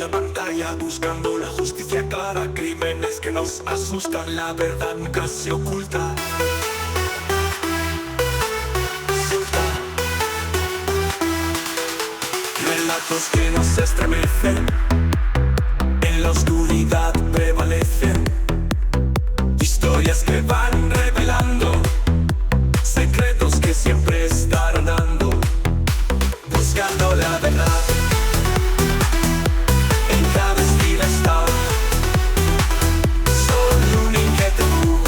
la pantalla, buscando la justicia clara, crímenes que nos asustan, la verdad nunca se oculta. Relatos que nos estremecen, en la oscuridad prevalecen, historias que van revelando secretos que siempre estarán dando, buscando la verdad. En cada esquina está solo un inquietud,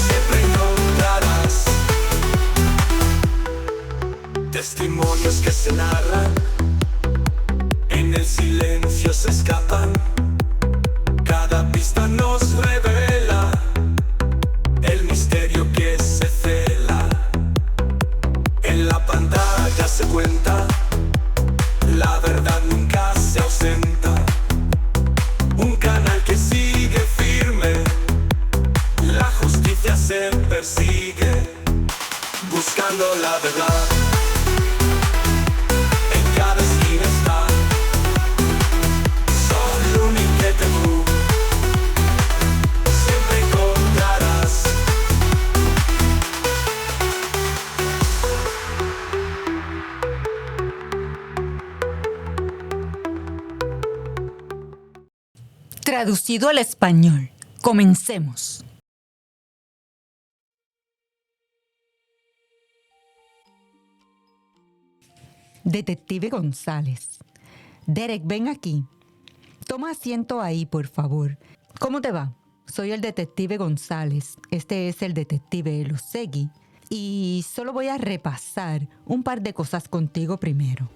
siempre encontrarás testimonios que se narran, en el silencio se escapan. Cada pista nos revela el misterio que se cela. En la pantalla se cuenta, la verdad nunca se ausenta. Un canal que sigue firme, la justicia se persigue, buscando la verdad. En cada esquina está solo un inquietud, siempre encontrarás. Traducido al español. Comencemos. Detective González. Derek, ven aquí. Toma asiento ahí, por favor. ¿Cómo te va? Soy el detective González. Este es el detective Elosegui. Y solo voy a repasar un par de cosas contigo primero.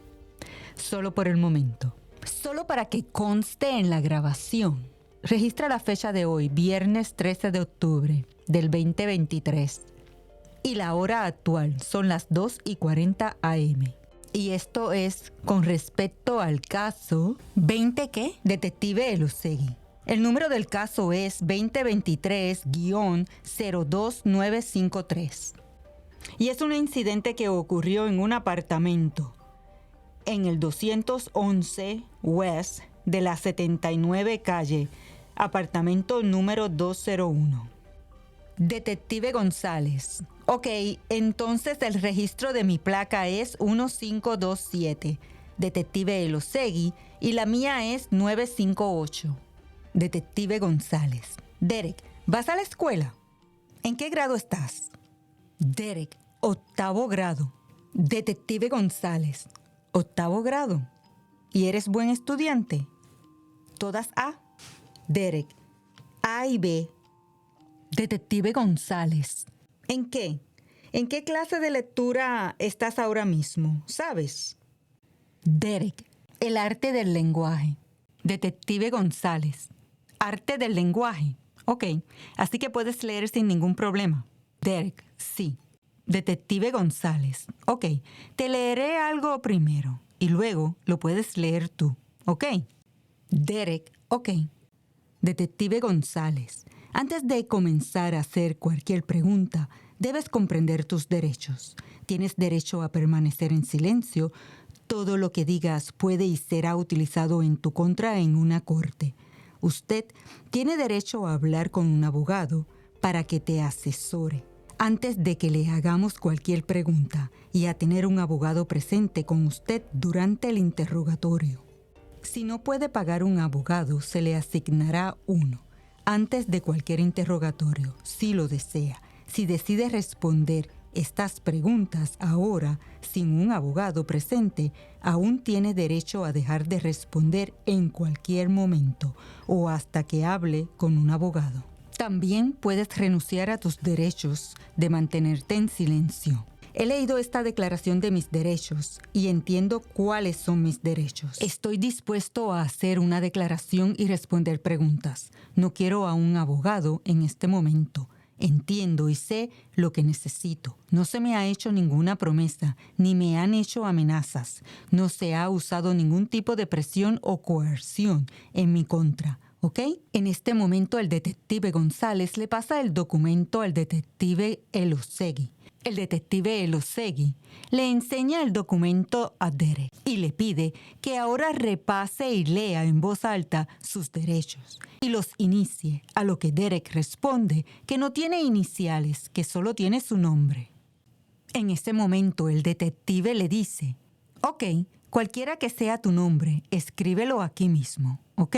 Solo por el momento. Solo para que conste en la grabación. Registra la fecha de hoy, viernes 13 de octubre del 2023. Y la hora actual son las 2:40 a.m. Y esto es con respecto al caso 20 ¿qué? Detective Elosegui. El número del caso es 2023-02953. Y es un incidente que ocurrió en un apartamento en el 211 West de la 79 calle, apartamento número 201. Detective González. Ok, entonces el registro de mi placa es 1527. Detective Elosegui. Y la mía es 958. Detective González. Derek, ¿vas a la escuela? ¿En qué grado estás? Derek, 8º grado. Detective González. 8º grado. ¿Y eres buen estudiante? ¿Todas A? Derek, A y B. Detective González. ¿En qué? ¿En qué clase de lectura estás ahora mismo? ¿Sabes? Derek, el arte del lenguaje. Detective González. Arte del lenguaje. Ok, así que puedes leer sin ningún problema. Derek, sí. Detective González. Ok, te leeré algo primero y luego lo puedes leer tú. ¿Ok? Derek, ok. Detective González. Antes de comenzar a hacer cualquier pregunta, debes comprender tus derechos. Tienes derecho a permanecer en silencio. Todo lo que digas puede y será utilizado en tu contra en una corte. Usted tiene derecho a hablar con un abogado para que te asesore antes de que le hagamos cualquier pregunta y a tener un abogado presente con usted durante el interrogatorio. Si no puede pagar un abogado, se le asignará uno antes de cualquier interrogatorio, si lo desea. Si decide responder estas preguntas ahora, sin un abogado presente, aún tiene derecho a dejar de responder en cualquier momento o hasta que hable con un abogado. También puedes renunciar a tus derechos de mantenerte en silencio. He leído esta declaración de mis derechos y entiendo cuáles son mis derechos. Estoy dispuesto a hacer una declaración y responder preguntas. No quiero a un abogado en este momento. Entiendo y sé lo que necesito. No se me ha hecho ninguna promesa, ni me han hecho amenazas. No se ha usado ningún tipo de presión o coerción en mi contra. ¿Ok? En este momento el detective González le pasa el documento al detective Elosegui. El detective Elosegui le enseña el documento a Derek y le pide que ahora repase y lea en voz alta sus derechos y los inicie, a lo que Derek responde que no tiene iniciales, que solo tiene su nombre. En ese momento el detective le dice: «Ok, cualquiera que sea tu nombre, escríbelo aquí mismo, ¿ok?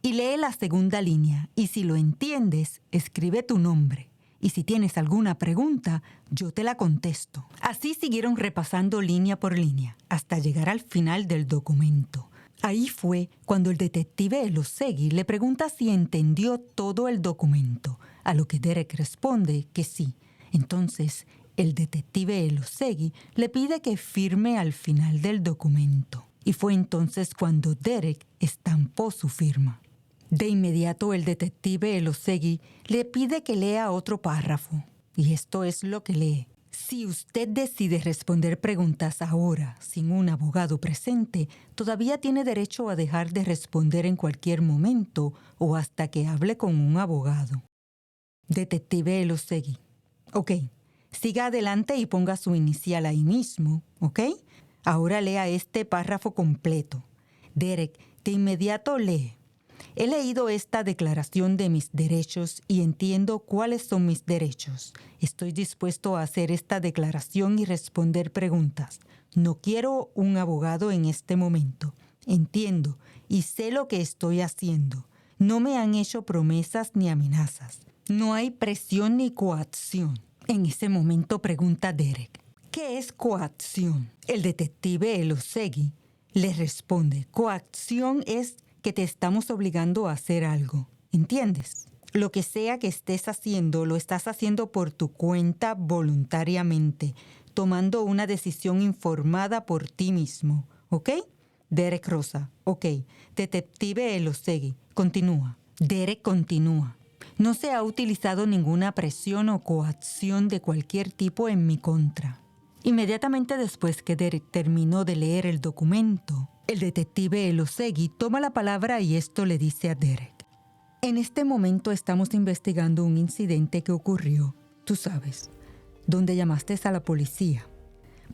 Y lee la segunda línea y si lo entiendes, escribe tu nombre. Y si tienes alguna pregunta, yo te la contesto». Así siguieron repasando línea por línea hasta llegar al final del documento. Ahí fue cuando el detective Elosegui le pregunta si entendió todo el documento, a lo que Derek responde que sí. Entonces, el detective Elosegui le pide que firme al final del documento. Y fue entonces cuando Derek estampó su firma. De inmediato el detective Elosegui le pide que lea otro párrafo. Y esto es lo que lee: «Si usted decide responder preguntas ahora sin un abogado presente, todavía tiene derecho a dejar de responder en cualquier momento o hasta que hable con un abogado». Detective Elosegui: «Ok, siga adelante y ponga su inicial ahí mismo, ¿ok? Ahora lea este párrafo completo». Derek de inmediato lee: «He leído esta declaración de mis derechos y entiendo cuáles son mis derechos. Estoy dispuesto a hacer esta declaración y responder preguntas. No quiero un abogado en este momento. Entiendo y sé lo que estoy haciendo. No me han hecho promesas ni amenazas. No hay presión ni coacción». En ese momento pregunta Derek: «¿Qué es coacción?». El detective Elosegui le responde: «Coacción es que te estamos obligando a hacer algo. ¿Entiendes? Lo que sea que estés haciendo, lo estás haciendo por tu cuenta voluntariamente, tomando una decisión informada por ti mismo. ¿Ok?». Derek Rosa: «Ok». Detective Elosegui continúa. Derek continúa: «No se ha utilizado ninguna presión o coacción de cualquier tipo en mi contra». Inmediatamente después que Derek terminó de leer el documento, el detective Elosegui toma la palabra y esto le dice a Derek: «En este momento estamos investigando un incidente que ocurrió, tú sabes, donde llamaste a la policía.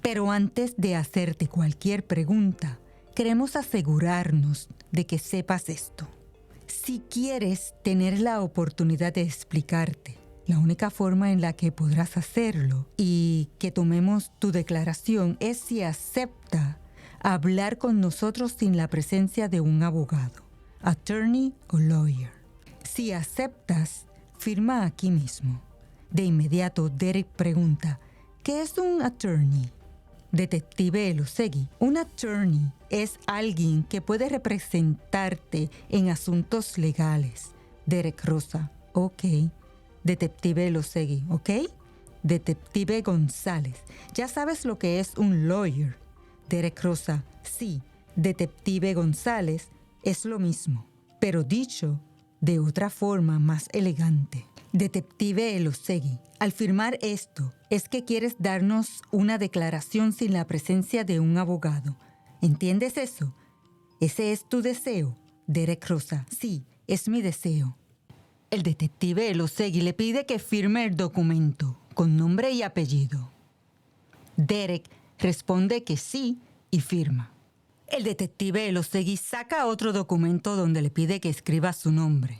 Pero antes de hacerte cualquier pregunta, queremos asegurarnos de que sepas esto. Si quieres tener la oportunidad de explicarte, la única forma en la que podrás hacerlo y que tomemos tu declaración es si acepta hablar con nosotros sin la presencia de un abogado, attorney o lawyer. Si aceptas, firma aquí mismo». De inmediato Derek pregunta: «¿Qué es un attorney?». Detective Elosegui: «Un attorney es alguien que puede representarte en asuntos legales». Derek Rosa: «Ok». Detective Elosegui: «Ok». Detective González: «¿Ya sabes lo que es un lawyer?». Derek Rosa: «Sí». Detective González: «Es lo mismo, pero dicho de otra forma más elegante». Detective Elosegui: «Al firmar esto, es que quieres darnos una declaración sin la presencia de un abogado. ¿Entiendes eso? ¿Ese es tu deseo?». Derek Rosa: «Sí, es mi deseo». El detective Elosegui le pide que firme el documento con nombre y apellido. Derek responde que sí y firma. El detective Elosegui saca otro documento donde le pide que escriba su nombre.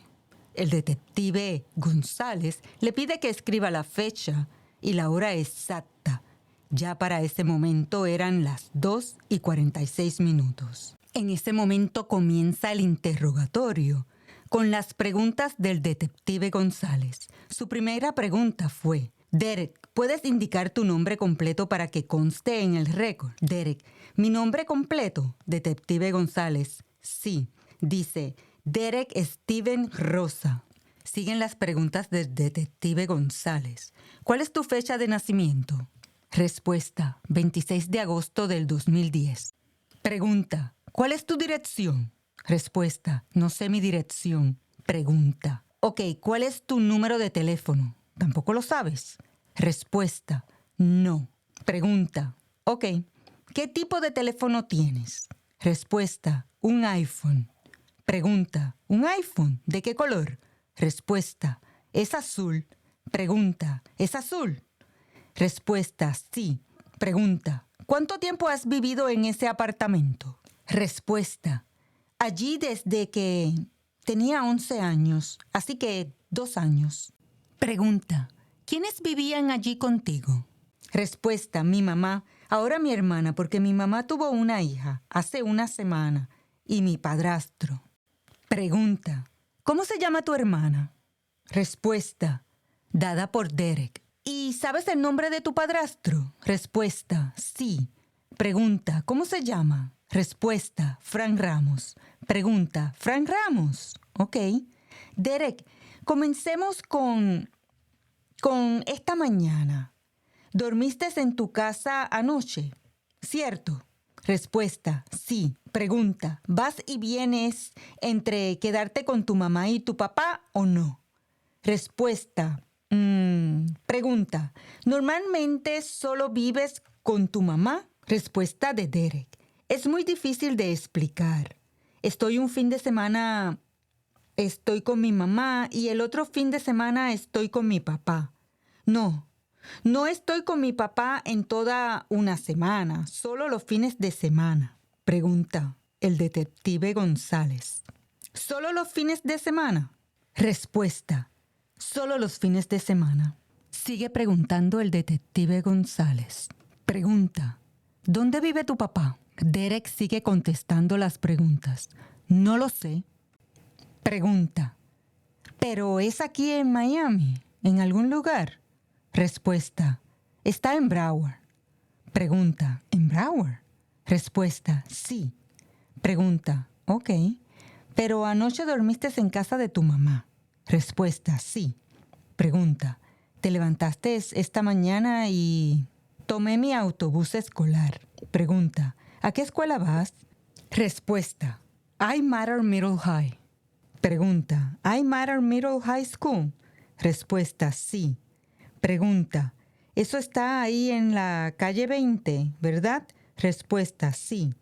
El detective González le pide que escriba la fecha y la hora exacta. Ya para ese momento eran las 2:46. En ese momento comienza el interrogatorio con las preguntas del detective González. Su primera pregunta fue: «Derek, ¿puedes indicar tu nombre completo para que conste en el récord?». Derek: «¿Mi nombre completo?». Detective González: «Sí». Dice: «Derek Steven Rosa». Siguen las preguntas del detective González. «¿Cuál es tu fecha de nacimiento?». Respuesta: 26 de agosto del 2010. Pregunta: «¿Cuál es tu dirección?». Respuesta: «No sé mi dirección». Pregunta: «Ok, ¿cuál es tu número de teléfono?». «¿Tampoco lo sabes?». Respuesta: «No». Pregunta: «Ok, ¿qué tipo de teléfono tienes?». Respuesta: «Un iPhone». Pregunta: «¿Un iPhone? ¿De qué color?». Respuesta: «Es azul». Pregunta: «¿Es azul?». Respuesta, sí. Pregunta, ¿cuánto tiempo has vivido en ese apartamento? Respuesta, allí desde que tenía 11 años, así que 2 años. Pregunta, ¿quiénes vivían allí contigo? Respuesta, mi mamá, ahora mi hermana, porque mi mamá tuvo una hija hace una semana, y mi padrastro. Pregunta, ¿cómo se llama tu hermana? Respuesta, dada por Derek. ¿Y sabes el nombre de tu padrastro? Respuesta, sí. Pregunta, ¿cómo se llama? Respuesta, Frank Ramos. Pregunta, ¿Frank Ramos? Ok. Derek, comencemos con esta mañana. ¿Dormiste en tu casa anoche? ¿Cierto? Respuesta, sí. Pregunta, ¿vas y vienes entre quedarte con tu mamá y tu papá o no? Respuesta, pregunta, ¿normalmente solo vives con tu mamá? Respuesta de Derek, es muy difícil de explicar. Un fin de semana estoy con mi mamá y el otro fin de semana estoy con mi papá. No estoy con mi papá en toda una semana, solo los fines de semana. Pregunta el detective González. ¿Solo los fines de semana? Respuesta, solo los fines de semana. Sigue preguntando el detective González. Pregunta, ¿dónde vive tu papá? Derek sigue contestando las preguntas. No lo sé. Pregunta, ¿pero es aquí en Miami, en algún lugar? Respuesta, está en Broward. Pregunta, ¿en Broward? Respuesta, sí. Pregunta, ok. ¿Pero anoche dormiste en casa de tu mamá? Respuesta, sí. Pregunta, ¿te levantaste esta mañana y tomé mi autobús escolar? Pregunta, ¿a qué escuela vas? Respuesta, I Matter Middle High. Pregunta, ¿I Matter Middle High School? Respuesta, sí. Pregunta, eso está ahí en la calle 20, ¿verdad? Respuesta, sí.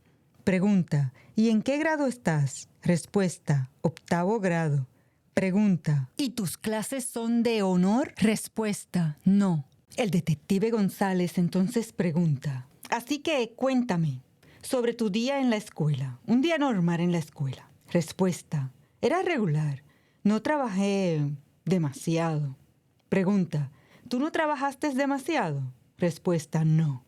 Pregunta, ¿y en qué grado estás? Respuesta, 8º grado. Pregunta, ¿y tus clases son de honor? Respuesta, no. El detective González entonces pregunta, así que cuéntame sobre tu día en la escuela, un día normal en la escuela. Respuesta, era regular, no trabajé demasiado. Pregunta, ¿tú no trabajaste demasiado? Respuesta, no.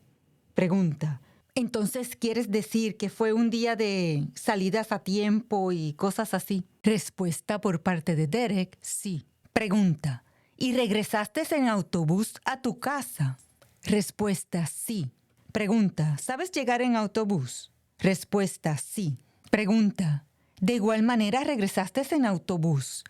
Pregunta, ¿entonces quieres decir que fue un día de salidas a tiempo y cosas así? Respuesta por parte de Derek, sí. Pregunta, ¿y regresaste en autobús a tu casa? Respuesta, sí. Pregunta, ¿sabes llegar en autobús? Respuesta, sí. Pregunta, ¿de igual manera regresaste en autobús?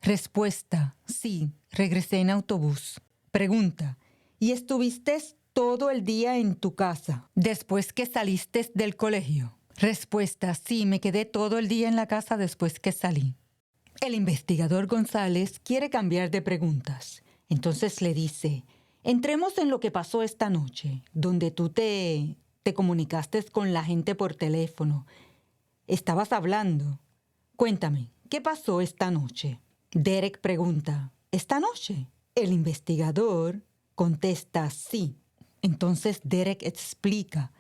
Respuesta, sí, regresé en autobús. Pregunta, ¿y estuviste todo el día en tu casa después que saliste del colegio? Respuesta, sí, me quedé todo el día en la casa después que salí. El investigador González quiere cambiar de preguntas. Entonces le dice, entremos en lo que pasó esta noche, donde tú te comunicaste con la gente por teléfono. Estabas hablando. Cuéntame, ¿qué pasó esta noche? Derek pregunta, ¿esta noche? El investigador contesta, sí. Entonces Derek explica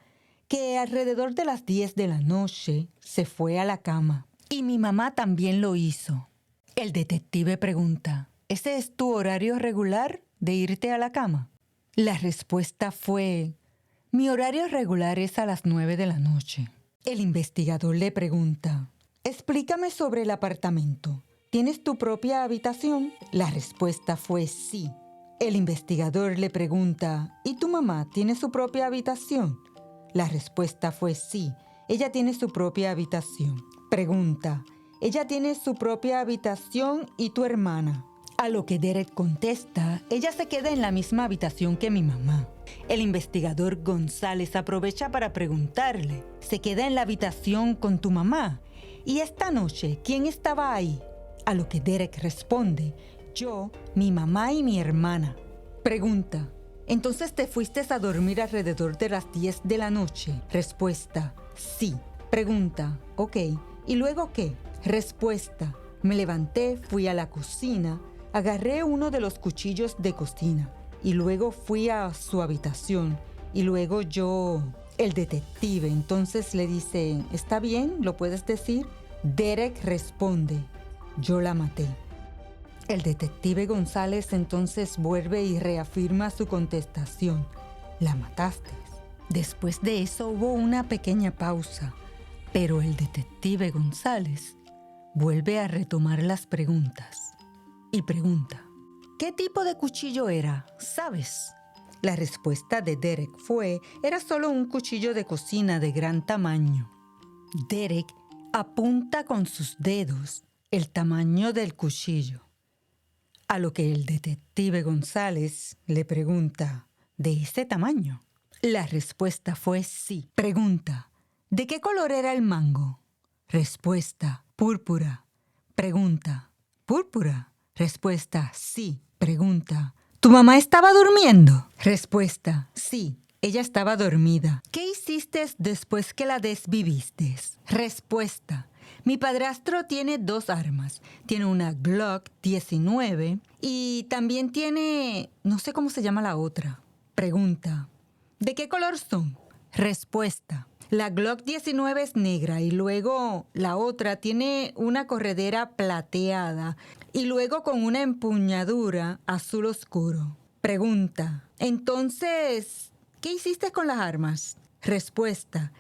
que alrededor de las 10 de la noche se fue a la cama. Y mi mamá también lo hizo. El detective pregunta, ¿ese es tu horario regular de irte a la cama? La respuesta fue, mi horario regular es a las 9 de la noche. El investigador le pregunta, explícame sobre el apartamento. ¿Tienes tu propia habitación? La respuesta fue sí. El investigador le pregunta, ¿y tu mamá tiene su propia habitación? La respuesta fue sí. Ella tiene su propia habitación. Pregunta, ¿ella tiene su propia habitación y tu hermana? A lo que Derek contesta, ella se queda en la misma habitación que mi mamá. El investigador González aprovecha para preguntarle, ¿se queda en la habitación con tu mamá? ¿Y esta noche quién estaba ahí? A lo que Derek responde, yo, mi mamá y mi hermana. Pregunta, ¿entonces te fuiste a dormir alrededor de las 10 de la noche? Respuesta, sí. Pregunta, ok, ¿y luego qué? Respuesta, me levanté, fui a la cocina, agarré uno de los cuchillos de cocina, y luego fui a su habitación y luego el detective, entonces le dice, ¿está bien? ¿Lo puedes decir? Derek responde, yo la maté. El detective González entonces vuelve y reafirma su contestación, la mataste. Después de eso hubo una pequeña pausa, pero el detective González vuelve a retomar las preguntas y pregunta, ¿qué tipo de cuchillo era? ¿Sabes? La respuesta de Derek era solo un cuchillo de cocina de gran tamaño. Derek apunta con sus dedos el tamaño del cuchillo, a lo que el detective González le pregunta, ¿de ese tamaño? La respuesta fue sí. Pregunta, ¿de qué color era el mango? Respuesta, púrpura. Pregunta, ¿púrpura? Respuesta, sí. Pregunta, ¿tu mamá estaba durmiendo? Respuesta, sí. Ella estaba dormida. ¿Qué hiciste después que la desviviste? Respuesta, mi padrastro tiene 2 armas. Tiene una Glock 19 y también tiene, no sé cómo se llama la otra. Pregunta, ¿de qué color son? Respuesta, la Glock 19 es negra y luego la otra tiene una corredera plateada y luego con una empuñadura azul oscuro. Pregunta, entonces, ¿qué hiciste con las armas? Respuesta,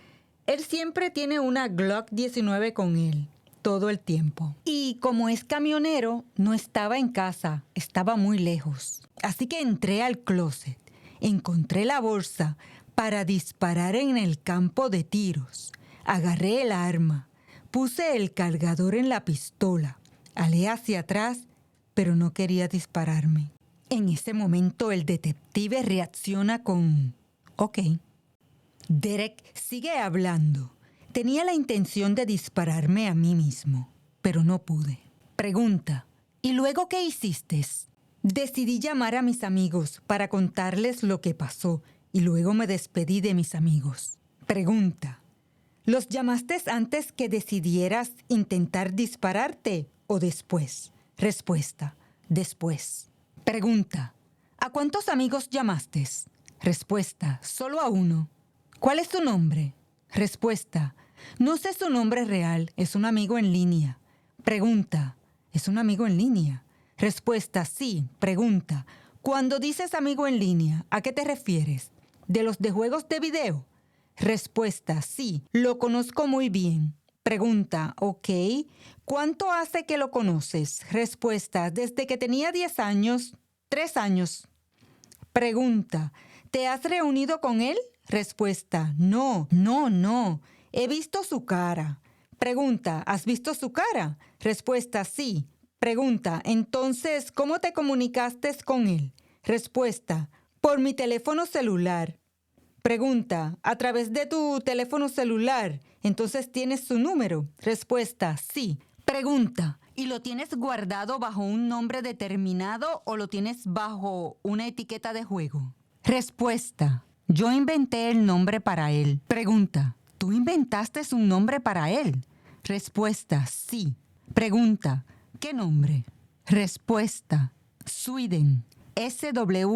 él siempre tiene una Glock 19 con él, todo el tiempo. Y como es camionero, no estaba en casa, estaba muy lejos. Así que entré al closet, encontré la bolsa para disparar en el campo de tiros. Agarré el arma, puse el cargador en la pistola, alé hacia atrás, pero no quería dispararme. En ese momento el detective reacciona con, ok. Derek sigue hablando. Tenía la intención de dispararme a mí mismo, pero no pude. Pregunta, ¿y luego qué hiciste? Decidí llamar a mis amigos para contarles lo que pasó y luego me despedí de mis amigos. Pregunta, ¿los llamaste antes que decidieras intentar dispararte o después? Respuesta, después. Pregunta, ¿a cuántos amigos llamaste? Respuesta, solo a uno. ¿Cuál es su nombre? Respuesta, no sé su nombre real, es un amigo en línea. Pregunta, ¿es un amigo en línea? Respuesta, sí. Pregunta, cuando dices amigo en línea, ¿a qué te refieres? ¿De los de juegos de video? Respuesta, sí, lo conozco muy bien. Pregunta, ok, ¿cuánto hace que lo conoces? Respuesta, desde que tenía 10 años, 3 años. Pregunta, ¿te has reunido con él? Respuesta, no. He visto su cara. Pregunta, ¿has visto su cara? Respuesta, sí. Pregunta, entonces, ¿cómo te comunicaste con él? Respuesta, por mi teléfono celular. Pregunta, ¿a través de tu teléfono celular? Entonces, ¿tienes su número? Respuesta, sí. Pregunta, ¿y lo tienes guardado bajo un nombre determinado o lo tienes bajo una etiqueta de juego? Respuesta, yo inventé el nombre para él. Pregunta, ¿tú inventaste un nombre para él? Respuesta, sí. Pregunta, ¿qué nombre? Respuesta, Sweden. Sweden.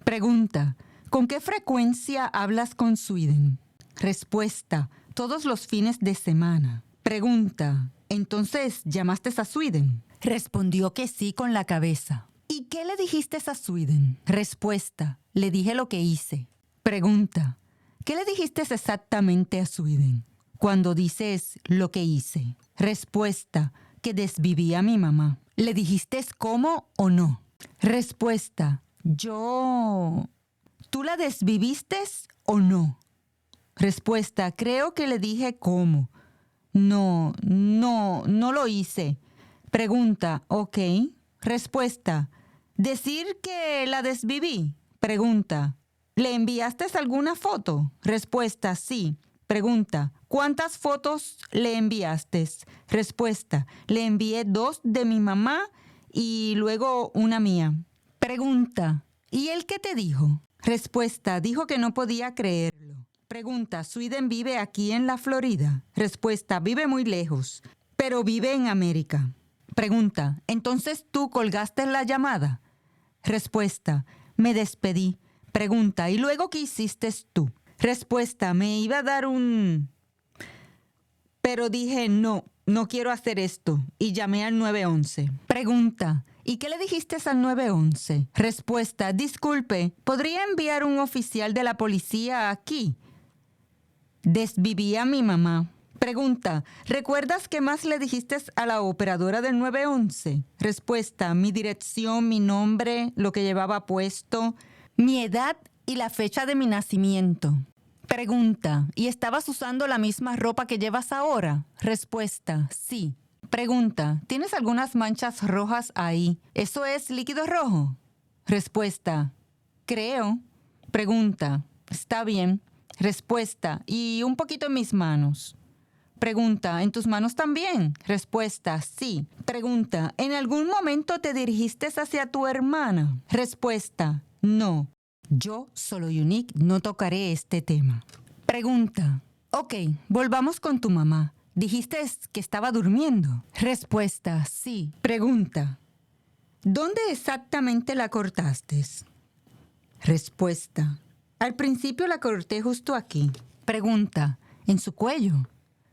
Pregunta, ¿con qué frecuencia hablas con Sweden? Respuesta, todos los fines de semana. Pregunta, ¿entonces llamaste a Sweden? Respondió que sí con la cabeza. ¿Y qué le dijiste a Sweden? Respuesta, le dije lo que hice. Pregunta, ¿qué le dijiste exactamente a Sweden cuando dices lo que hice? Respuesta, que desviví a mi mamá. ¿Le dijiste cómo o no? Respuesta, ¿tú la desviviste o no? Respuesta, creo que le dije cómo. No lo hice. Pregunta, ok. Respuesta, decir que la desviví. Pregunta, ¿le enviaste alguna foto? Respuesta, sí. Pregunta, ¿cuántas fotos le enviaste? Respuesta, le envié 2 de mi mamá y luego una mía. Pregunta, ¿y él qué te dijo? Respuesta, dijo que no podía creerlo. Pregunta, ¿Sweden vive aquí en la Florida? Respuesta, vive muy lejos, pero vive en América. Pregunta, ¿entonces tú colgaste la llamada? Respuesta, me despedí. Pregunta, ¿y luego qué hiciste tú? Respuesta, me iba a dar pero dije, no quiero hacer esto, y llamé al 911. Pregunta, ¿y qué le dijiste al 911? Respuesta, disculpe, ¿podría enviar un oficial de la policía aquí? Desviví a mi mamá. Pregunta, ¿recuerdas qué más le dijiste a la operadora del 911? Respuesta, mi dirección, mi nombre, lo que llevaba puesto, mi edad y la fecha de mi nacimiento. Pregunta, ¿y estabas usando la misma ropa que llevas ahora? Respuesta, sí. Pregunta, ¿tienes algunas manchas rojas ahí? ¿Eso es líquido rojo? Respuesta, creo. Pregunta, está bien. Respuesta, y un poquito en mis manos. Pregunta, ¿en tus manos también? Respuesta, sí. Pregunta, ¿en algún momento te dirigiste hacia tu hermana? Respuesta, no. Yo, solo Unique, no tocaré este tema. Pregunta, ok, volvamos con tu mamá. ¿Dijiste que estaba durmiendo? Respuesta, sí. Pregunta, ¿dónde exactamente la cortaste? Respuesta, al principio la corté justo aquí. Pregunta, ¿en su cuello?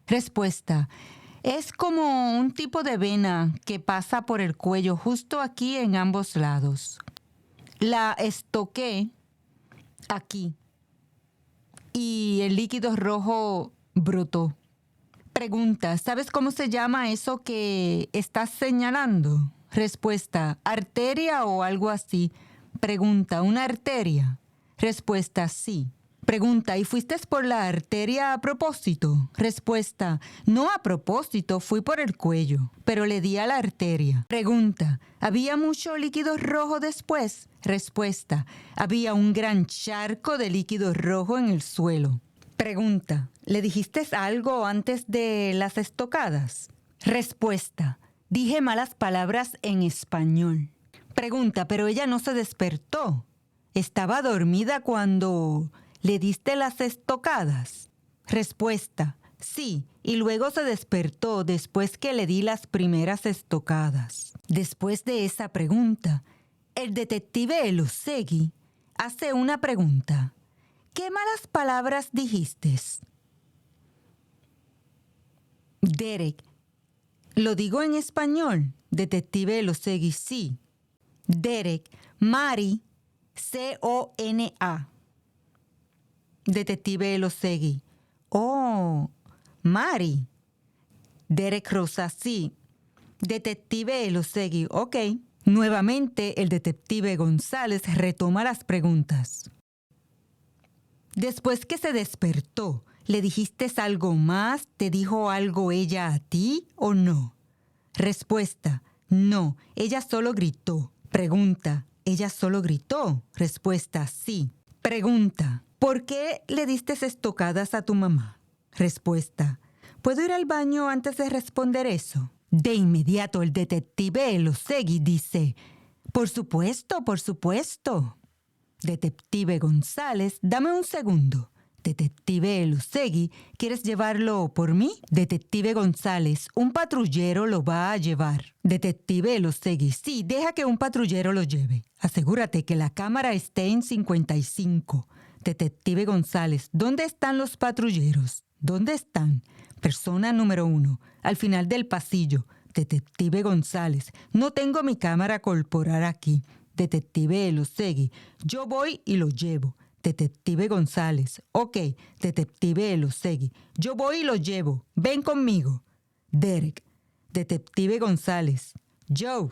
Respuesta, es como un tipo de vena que pasa por el cuello justo aquí en ambos lados. La estoqué aquí y el líquido rojo brotó. Pregunta, ¿sabes cómo se llama eso que estás señalando? Respuesta, arteria o algo así. Pregunta, ¿una arteria? Respuesta, sí. Pregunta, ¿y fuiste por la arteria a propósito? Respuesta, no a propósito, fui por el cuello, pero le di a la arteria. Pregunta, ¿había mucho líquido rojo después? Respuesta, había un gran charco de líquido rojo en el suelo. Pregunta, ¿le dijiste algo antes de las estocadas? Respuesta, dije malas palabras en español. Pregunta, pero ella no se despertó. ¿Estaba dormida cuando le diste las estocadas? Respuesta, sí, y luego se despertó después que le di las primeras estocadas. Después de esa pregunta, el detective Elosegui hace una pregunta. ¿Qué malas palabras dijiste? Derek, ¿lo digo en español? Detective Elosegui, sí. Derek, Mari, C-O-N-A. Detective Elosegui, oh, Mari. Derek Rosa, sí. Detective Elosegui, ok. Nuevamente el detective González retoma las preguntas. Después que se despertó, ¿le dijiste algo más? ¿Te dijo algo ella a ti o no? Respuesta, no, ella solo gritó. Pregunta, ¿ella solo gritó? Respuesta, sí. Pregunta, ¿por qué le diste estocadas a tu mamá? Respuesta, ¿puedo ir al baño antes de responder eso? De inmediato el detective Elosegui dice, por supuesto, por supuesto. Detective González, dame un segundo. Detective Elosegui, ¿quieres llevarlo por mí? Detective González, un patrullero lo va a llevar. Detective Elosegui, sí, deja que un patrullero lo lleve. Asegúrate que la cámara esté en 55. Detective González, ¿dónde están los patrulleros? ¿Dónde están? Persona número 1, al final del pasillo. Detective González, no tengo mi cámara corporal aquí. Detective Elosegui, yo voy y lo llevo. Detective González, ok. Detective Elosegui, yo voy y lo llevo. Ven conmigo. Derek, Detective González, Joe.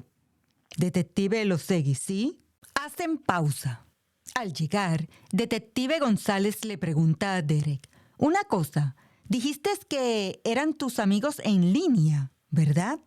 Detective Elosegui, ¿sí? Hacen pausa. Al llegar, Detective González le pregunta a Derek, una cosa, dijiste que eran tus amigos en línea, ¿verdad?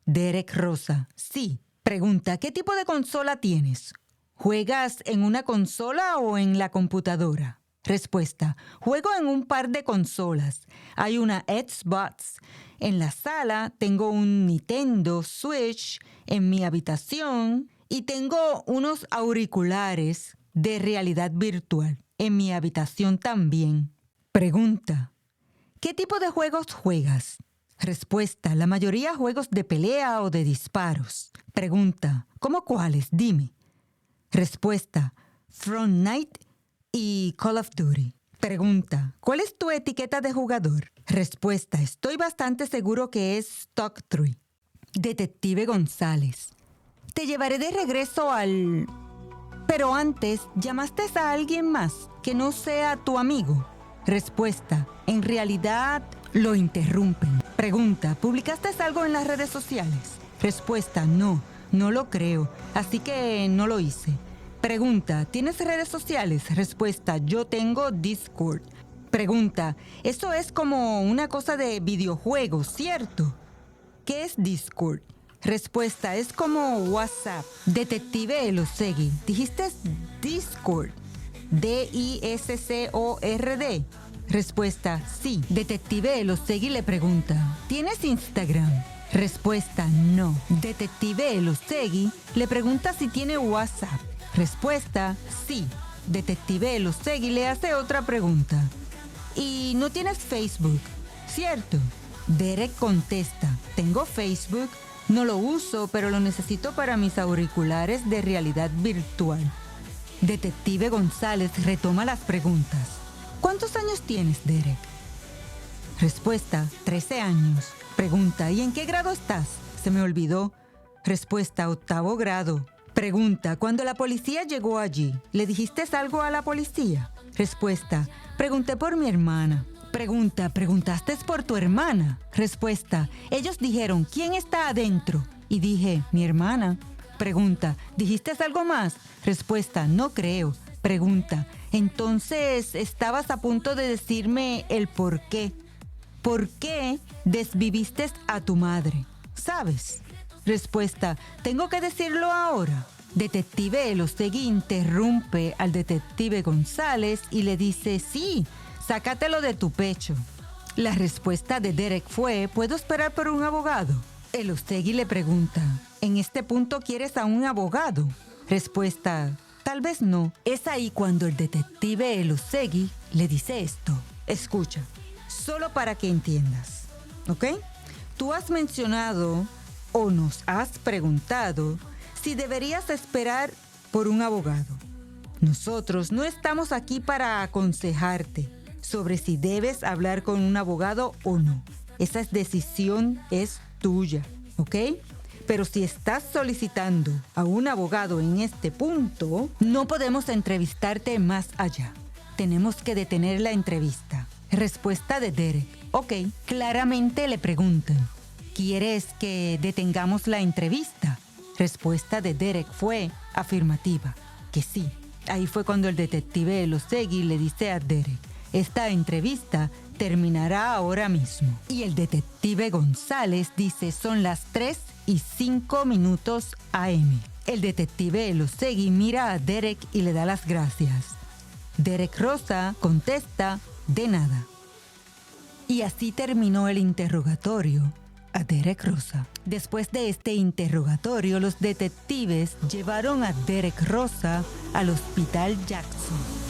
Derek Rosa, sí. Pregunta, ¿qué tipo de consola tienes? ¿Juegas en una consola o en la computadora? Respuesta, juego en un par de consolas. Hay una Xbox en la sala, tengo un Nintendo Switch en mi habitación y tengo unos auriculares de realidad virtual en mi habitación también. Pregunta, ¿qué tipo de juegos juegas? Respuesta, la mayoría juegos de pelea o de disparos. Pregunta, ¿cómo cuáles? Dime. Respuesta, Fortnite y Call of Duty. Pregunta, ¿cuál es tu etiqueta de jugador? Respuesta, estoy bastante seguro que es Stock 3. Detective González, te llevaré de regreso al... Pero antes, ¿llamaste a alguien más que no sea tu amigo? Respuesta, en realidad lo interrumpen. Pregunta, ¿publicaste algo en las redes sociales? Respuesta, no lo creo, así que no lo hice. Pregunta, ¿tienes redes sociales? Respuesta, yo tengo Discord. Pregunta, eso es como una cosa de videojuegos, ¿cierto? ¿Qué es Discord? Respuesta, es como WhatsApp. Detective Elosegui, dijiste Discord. D-I-S-C-O-R-D. Respuesta, sí. Detective Elosegui le pregunta, ¿tienes Instagram? Respuesta, no. Detective Elosegui le pregunta si tiene WhatsApp. Respuesta, sí. Detective Elosegui le hace otra pregunta. ¿Y no tienes Facebook? ¿Cierto? Derek contesta, tengo Facebook, no lo uso, pero lo necesito para mis auriculares de realidad virtual. Detective González retoma las preguntas. ¿Cuántos años tienes, Derek? Respuesta, 13 años. Pregunta, ¿y en qué grado estás? Se me olvidó. Respuesta, 8º grado. Pregunta, cuando la policía llegó allí, ¿le dijiste algo a la policía? Respuesta, pregunté por mi hermana. Pregunta, ¿preguntaste por tu hermana? Respuesta, ellos dijeron, ¿quién está adentro? Y dije, mi hermana. Pregunta, ¿dijiste algo más? Respuesta, no creo. Pregunta, entonces estabas a punto de decirme el por qué. ¿Por qué desviviste a tu madre? ¿Sabes? Respuesta, ¿tengo que decirlo ahora? Detective Elosegui interrumpe al detective González y le dice, sí, sácatelo de tu pecho. La respuesta de Derek fue, ¿puedo esperar por un abogado? Elosegui le pregunta, ¿en este punto quieres a un abogado? Respuesta, tal vez no. Es ahí cuando el detective Elosegui le dice esto. Escucha, solo para que entiendas, ¿ok? Tú has mencionado o nos has preguntado si deberías esperar por un abogado. Nosotros no estamos aquí para aconsejarte sobre si debes hablar con un abogado o no. Esa decisión es tuya, ¿ok? Pero si estás solicitando a un abogado en este punto, no podemos entrevistarte más allá. Tenemos que detener la entrevista. Respuesta de Derek. Ok, claramente le preguntan, ¿quieres que detengamos la entrevista? Respuesta de Derek fue afirmativa, que sí. Ahí fue cuando el detective Elosegui le dice a Derek, esta entrevista terminará ahora mismo. Y el detective González dice, son las 3:05 AM. El detective Elosegui mira a Derek y le da las gracias. Derek Rosa contesta, de nada. Y así terminó el interrogatorio a Derek Rosa. Después de este interrogatorio, los detectives llevaron a Derek Rosa al Hospital Jackson.